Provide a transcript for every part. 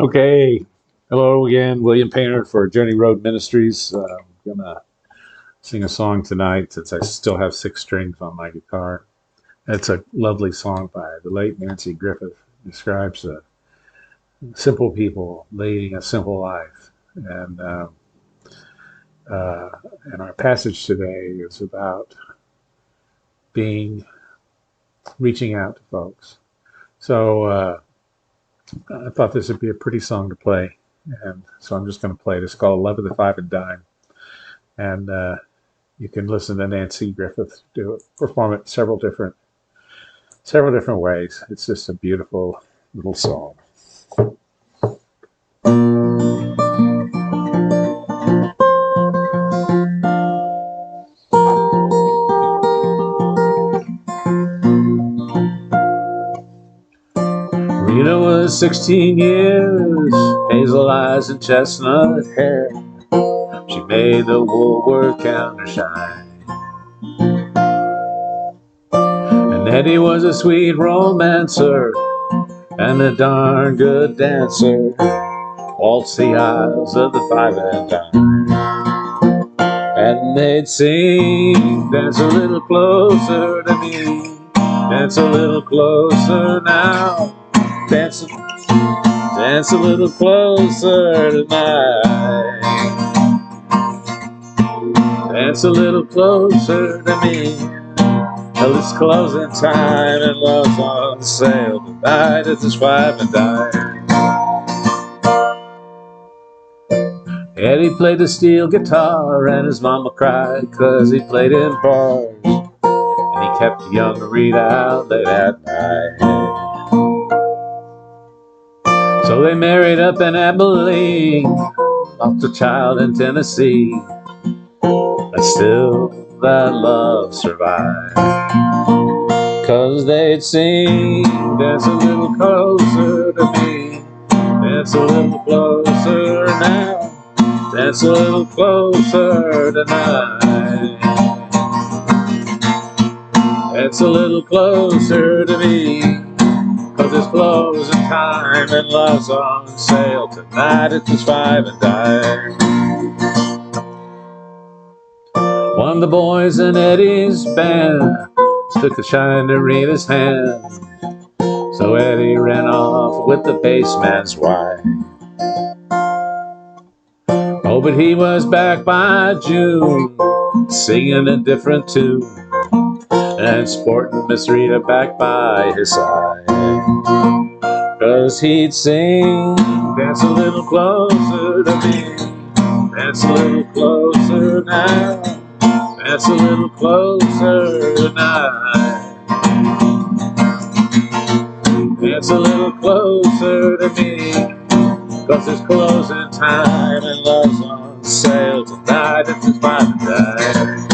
Okay, hello again, William Painter for Journey Road Ministries. I'm gonna sing a song tonight since I still have six strings on my guitar. It's a lovely song by the late Nancy Griffith. It describes simple people leading a simple life, and uh, and our passage today is about reaching out to folks. So I thought this would be a pretty song to play, and so I'm just going to play it. It's called "Love of the Five and Dime," and you can listen to Nancy Griffith perform it several different ways. It's just a beautiful little song. Rita was 16 years, hazel eyes and chestnut hair. She made the Woolworth counter shine. And Eddie was a sweet romancer and a darn good dancer. Waltz the aisles of the five and dime. And they'd sing, dance a little closer to me, dance a little closer now, dance a little closer tonight, dance a little closer to me. Well, it's closing time and love's on sale tonight at this five and dime. Eddie played the steel guitar and his mama cried 'cause he played in bars, and he kept young Rita out late at night. So they married up in Abilene, lost a child in Tennessee, but still that love survived. 'Cause they'd sing, dance a little closer to me, dance a little closer now, dance a little closer tonight, dance a little closer to me, 'cause it's closing time and love's on sale tonight at this five and dime. One of the boys in Eddie's band took a shine to Rita's hand, so Eddie ran off with the bassman's wife. Oh, but he was back by June, singing a different tune, and sporting Miss Rita back by his side. 'Cause he'd sing, dance a little closer to me, dance a little closer now, dance a little closer tonight, dance a little closer to me, 'cause it's closing time and love's on sale tonight at this five and dime.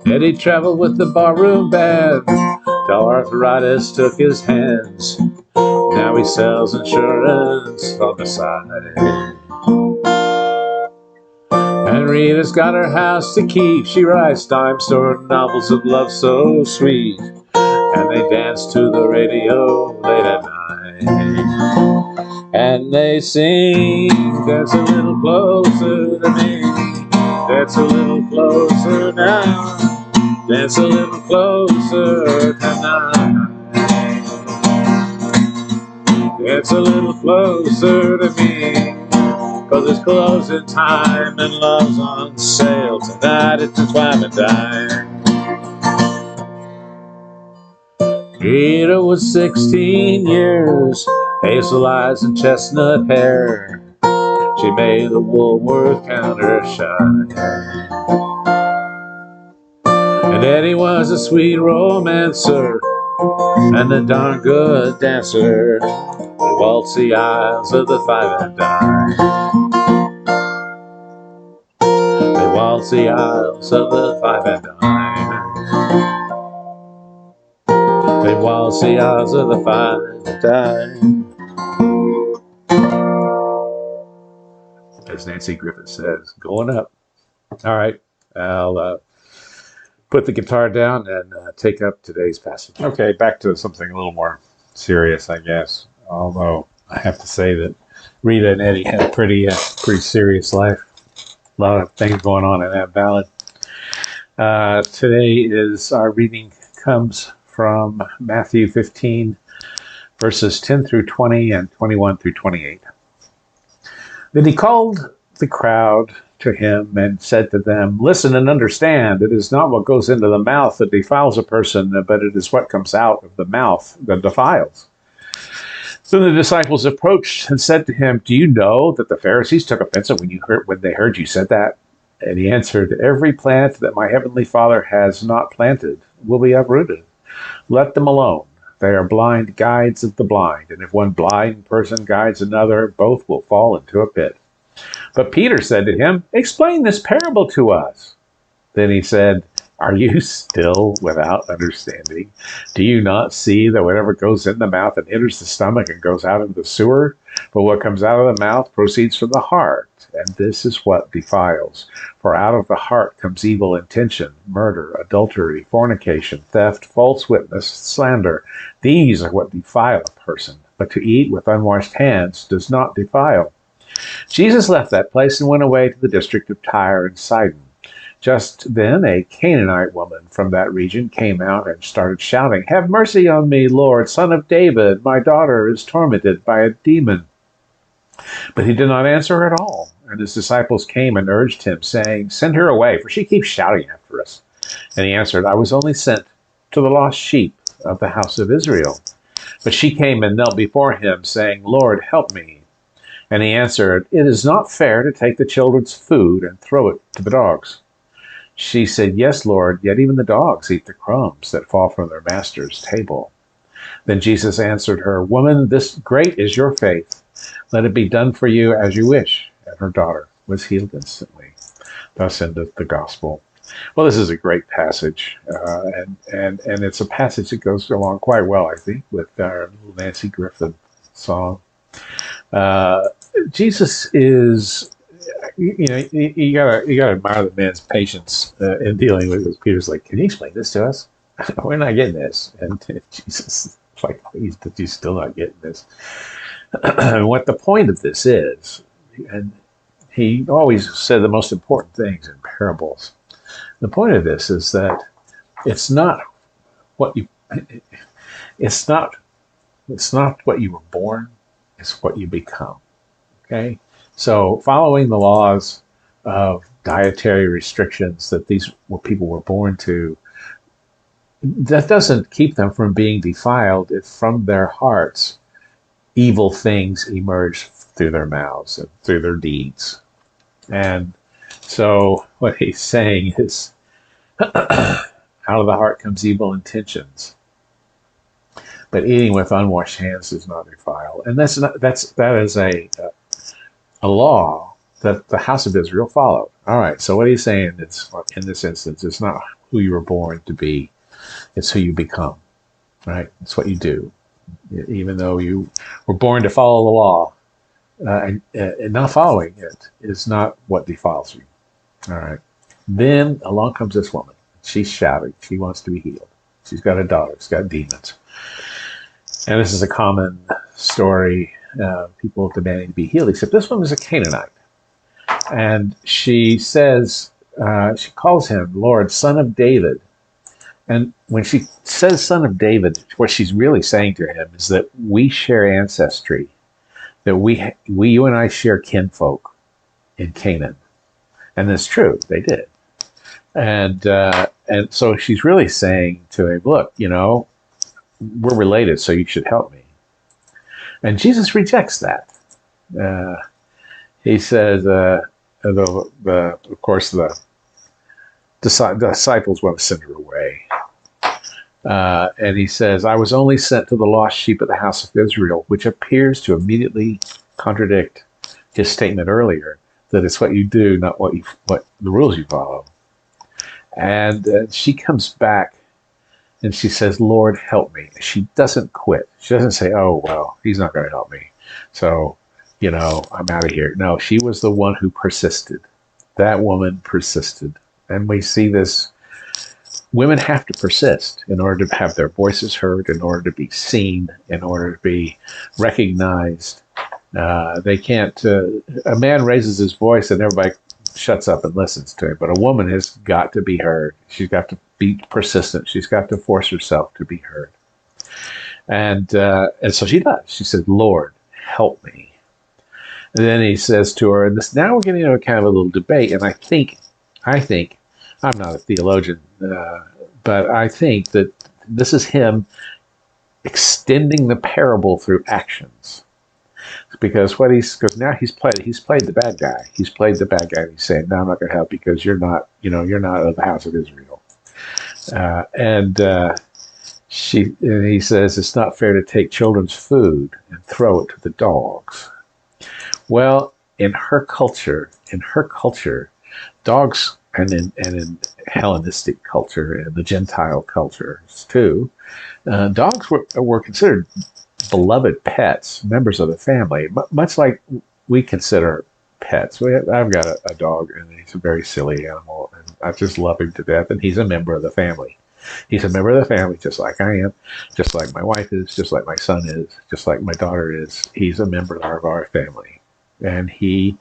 Eddie traveled with the barroom band till arthritis took his hands. Now he sells insurance on the side. And Rita's got her house to keep. She writes dime store novels of love so sweet, and they dance to the radio late at night. And they sing, dance a little closer to me, dance a little closer now, dance a little closer tonight, dance a little closer to me, 'cause it's closing time and love's on sale tonight at this five and dime. Rita was 16 years, hazel eyes and chestnut hair. She made the Woolworth counter shine. And Eddie was a sweet romancer and a darn good dancer. They waltz the aisles of the five and dime. They waltz the aisles of the five and dime. They waltz the aisles of the five and dime. As Nancy Griffith says, going up. All right, I'll put the guitar down and take up today's passage. Okay, back to something a little more serious, I guess. Although I have to say that Rita and Eddie had a pretty serious life. A lot of things going on in that ballad. Today is our reading comes from Matthew 15, verses 10 through 20 and 21 through 28. Then he called the crowd to him and said to them, "Listen and understand. It is not what goes into the mouth that defiles a person, but it is what comes out of the mouth that defiles." Then the disciples approached and said to him, "Do you know that the Pharisees took offense when they heard you said that?" And he answered, "Every plant that my heavenly Father has not planted will be uprooted. Let them alone. They are blind guides of the blind, and if one blind person guides another, both will fall into a pit." But Peter said to him, "Explain this parable to us." Then he said, "Are you still without understanding? Do you not see that whatever goes in the mouth and enters the stomach and goes out into the sewer? But what comes out of the mouth proceeds from the heart, and this is what defiles. For out of the heart comes evil intention, murder, adultery, fornication, theft, false witness, slander. These are what defile a person. But to eat with unwashed hands does not defile." Jesus left that place and went away to the district of Tyre and Sidon. Just then a Canaanite woman from that region came out and started shouting, "Have mercy on me, Lord, Son of David. My daughter is tormented by a demon." But he did not answer her at all. And his disciples came and urged him, saying, "Send her away, for she keeps shouting after us." And he answered, "I was only sent to the lost sheep of the house of Israel." But she came and knelt before him, saying, "Lord, help me." And he answered, "It is not fair to take the children's food and throw it to the dogs." She said, "Yes, Lord, yet even the dogs eat the crumbs that fall from their master's table." Then Jesus answered her, "Woman, this great is your faith. Let it be done for you as you wish." And her daughter was healed instantly. Thus endeth the gospel. Well, this is a great passage, and it's a passage that goes along quite well, I think, with our little Nancy Griffith song. Jesus is, you gotta admire the man's patience in dealing with this. Peter's like, "Can you explain this to us? We're not getting this." And Jesus is like, "He's still not getting this." And what the point of this is, and he always said the most important things in parables. The point of this is that it's not what you, it's not what you were born, it's what you become. Okay, so following the laws of dietary restrictions that these people were born to, that doesn't keep them from being defiled if from their hearts evil things emerge through their mouths and through their deeds. And so what he's saying is, out of the heart comes evil intentions, but eating with unwashed hands does not defile. And that is a law that the house of Israel followed. All right, so what he's saying is, in this instance, it's not who you were born to be, it's who you become, right? It's what you do. Even though you were born to follow the law, and not following it is not what defiles you. All right. Then along comes this woman. She's shouting. She wants to be healed. She's got a daughter. She's got demons. And this is a common story. People demanding to be healed, except this one was a Canaanite. And she says, she calls him Lord, Son of David. And when she says Son of David, what she's really saying to him is that we share ancestry, that you and I share kinfolk in Canaan. And that's true, they did. And so she's really saying to him, look, we're related, so you should help me. And Jesus rejects that. He says, of course, the disciples want to send her away. And he says, I was only sent to the lost sheep of the house of Israel, which appears to immediately contradict his statement earlier, that it's what you do, not what the rules you follow. And she comes back and she says, Lord, help me. She doesn't quit. She doesn't say, oh, well, he's not going to help me, so, I'm out of here. No, she was the one who persisted. That woman persisted. And we see this women have to persist in order to have their voices heard, in order to be seen, in order to be recognized. They can't. A man raises his voice and everybody shuts up and listens to him, but a woman has got to be heard. She's got to be persistent. She's got to force herself to be heard. And so she does. She said, "Lord, help me." And then he says to her, and this, now we're getting into a kind of a little debate, and I think, I'm not a theologian, but I think that this is him extending the parable through actions. Because because now he's played the bad guy. He's played the bad guy. And he's saying, "No, I'm not going to help because you're not of the house of Israel." And he says, "It's not fair to take children's food and throw it to the dogs." Well, in her culture, dogs, and in Hellenistic culture and the Gentile cultures too, dogs were considered beloved pets, members of the family, much like we consider pets. I've got a dog, and he's a very silly animal, and I just love him to death, and he's a member of the family. He's a member of the family, just like I am, just like my wife is, just like my son is, just like my daughter is. He's a member of our family, and he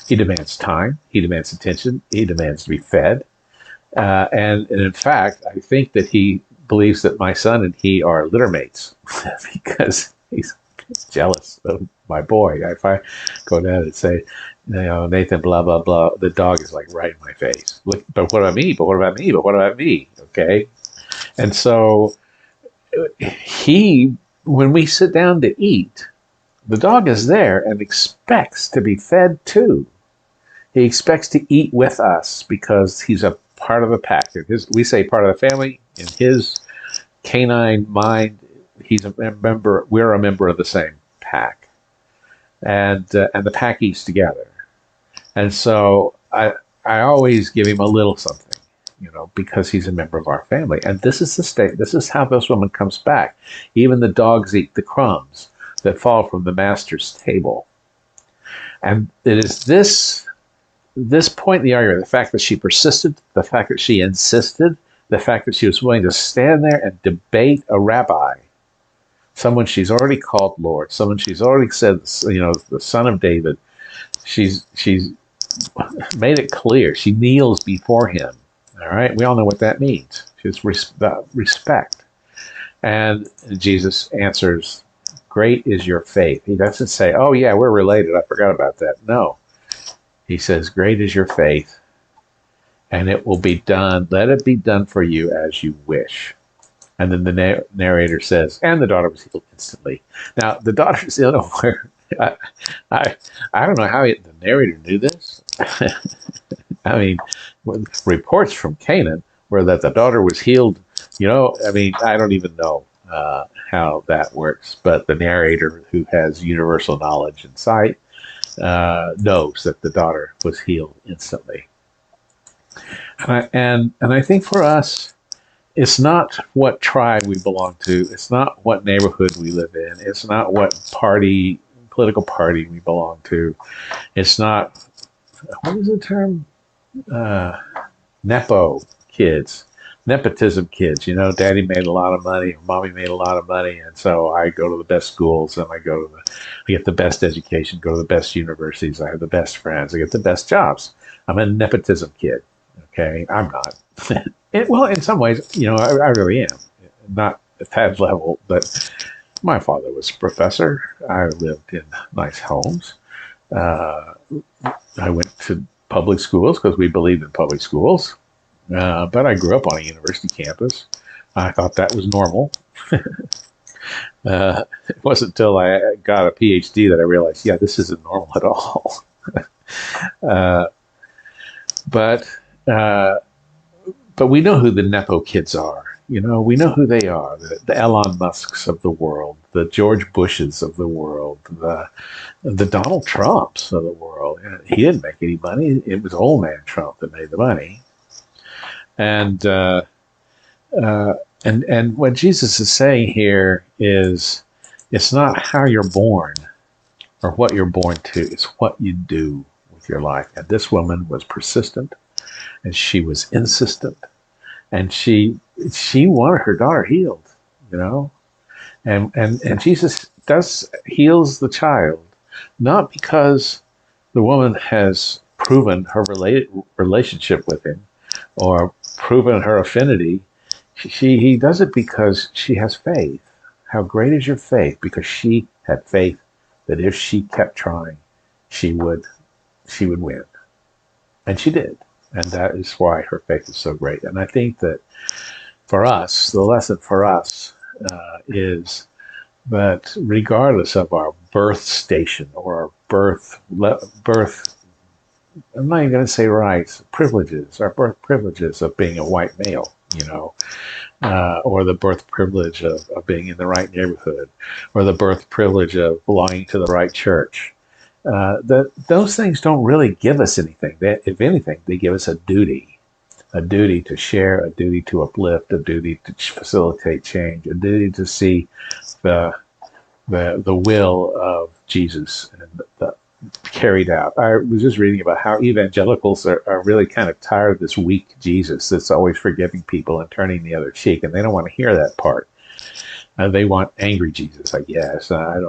demands time, he demands attention, he demands to be fed, and in fact, I think that he believes that my son and he are litter mates because he's jealous of my boy. If I go down and say, "Nathan, blah, blah, blah," the dog is like right in my face. Look, but what about me? But what about me? But what about me? Okay. And so when we sit down to eat, the dog is there and expects to be fed too. He expects to eat with us because he's a part of the pack. We say part of the family. In his canine mind, he's a member. We're a member of the same pack, and the pack eats together. And so I always give him a little something, because he's a member of our family. And this is the state. This is how this woman comes back. Even the dogs eat the crumbs that fall from the master's table. And it is this point in the argument, the fact that she persisted, the fact that she insisted, the fact that she was willing to stand there and debate a rabbi, someone she's already called Lord, someone she's already said, the son of David. She's made it clear. She kneels before him. All right, we all know what that means. She's respect. And Jesus answers, "Great is your faith." He doesn't say, "Oh yeah, we're related. I forgot about that." No. He says, "Great is your faith, and it will be done. Let it be done for you as you wish." And then the narrator says, "And the daughter was healed instantly." Now, the daughter's ill. I don't know how the narrator knew this. I mean, reports from Canaan were that the daughter was healed. I don't even know how that works. But the narrator, who has universal knowledge and sight, knows that the daughter was healed instantly. And I think for us, it's not what tribe we belong to. It's not what neighborhood we live in. It's not what political party we belong to. It's not, what is the term? Nepotism kids. Daddy made a lot of money, or mommy made a lot of money, and so I go to the best schools, and I get the best education, go to the best universities, I have the best friends, I get the best jobs. I'm a nepotism kid. Okay, I'm not. Well, in some ways, I really am. Not at that level, but my father was a professor. I lived in nice homes. I went to public schools because we believed in public schools. But I grew up on a university campus. I thought that was normal. It wasn't until I got a PhD that I realized, this isn't normal at all. But we know who the Nepo kids are. We know who they are. The Elon Musks of the world, the George Bushes of the world, the Donald Trumps of the world. He didn't make any money. It was old man Trump that made the money. And what Jesus is saying here is, it's not how you're born or what you're born to, it's what you do with your life. And this woman was persistent. and she was insistent, and she wanted her daughter healed, you know, and Jesus does heals the child, not because the woman has proven her relationship with him or proven her affinity. He does it because she has faith. How great is your faith? Because she had faith that if she kept trying, she would win, and she did, and that is why her faith is so great. And I think that for us, the lesson for us is that regardless of our birth station or our birth, I'm not even going to say rights, privileges, our birth privileges of being a white male, you know, or the birth privilege of being in the right neighborhood, or the birth privilege of belonging to the right church. That those things don't really give us anything. If anything, they give us a duty to share, a duty to uplift, a duty to facilitate change, a duty to see the will of Jesus and carried out. I was just reading about how evangelicals are really kind of tired of this weak Jesus that's always forgiving people and turning the other cheek, and they don't want to hear that part. They want angry Jesus, I guess. I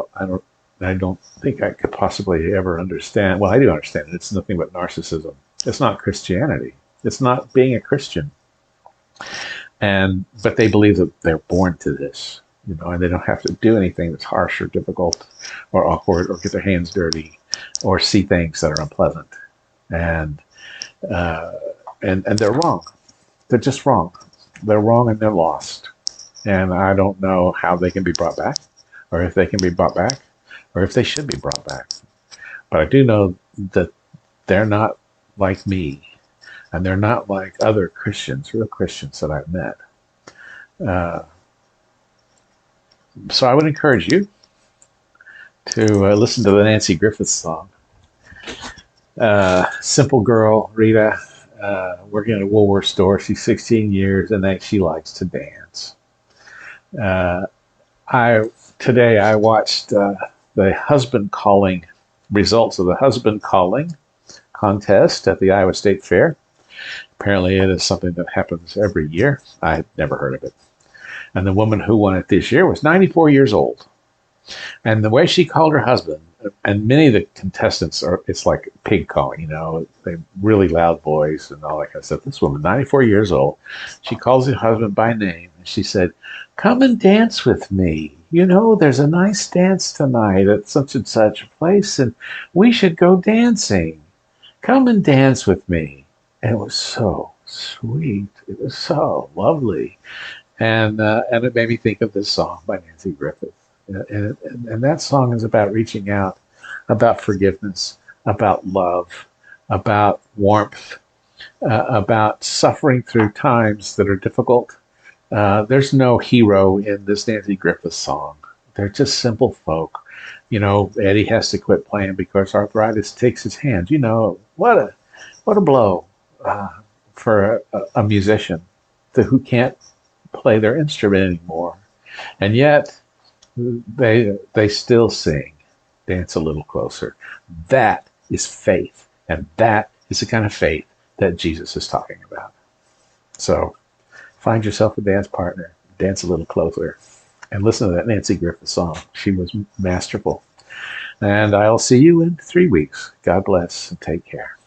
don't think I could possibly ever understand. Well, I do understand it. It's nothing but narcissism. It's not Christianity. It's not being a Christian. But they believe that they're born to this, you know, and they don't have to do anything that's harsh or difficult or awkward or get their hands dirty or see things that are unpleasant. And they're wrong. They're just wrong. They're wrong and they're lost. And I don't know how they can be brought back, or if they can be brought back, or if they should be brought back. But I do know that they're not like me, and they're not like other Christians, real Christians that I've met. So I would encourage you to listen to the Nancy Griffith song. Simple girl, Rita, working at a Woolworth store. She's 16 years, and she likes to dance. Today I watched the husband calling, results of the husband calling contest at the Iowa State Fair. Apparently it is something that happens every year. I had never heard of it. And the woman who won it this year was 94 years old. And the way she called her husband, and many of the contestants it's like pig calling, you know, they really loud voice and all that kind of stuff. This woman, 94 years old, she calls her husband by name, and she said, "Come and dance with me. You know, there's a nice dance tonight at such and such a place, and we should go dancing. Come and dance with me." And it was so sweet. It was so lovely. And it made me think of this song by Nancy Griffith. And that song is about reaching out, about forgiveness, about love, about warmth, about suffering through times that are difficult. There's no hero in this Nancy Griffith song. They're just simple folk. You know, Eddie has to quit playing because arthritis takes his hand. You know, what a blow for a musician who can't play their instrument anymore. And yet they still sing, "Dance a Little Closer." That is faith, and that is the kind of faith that Jesus is talking about. So find yourself a dance partner, dance a little closer, and listen to that Nancy Griffith song. She was masterful. And I'll see you in 3 weeks. God bless and take care.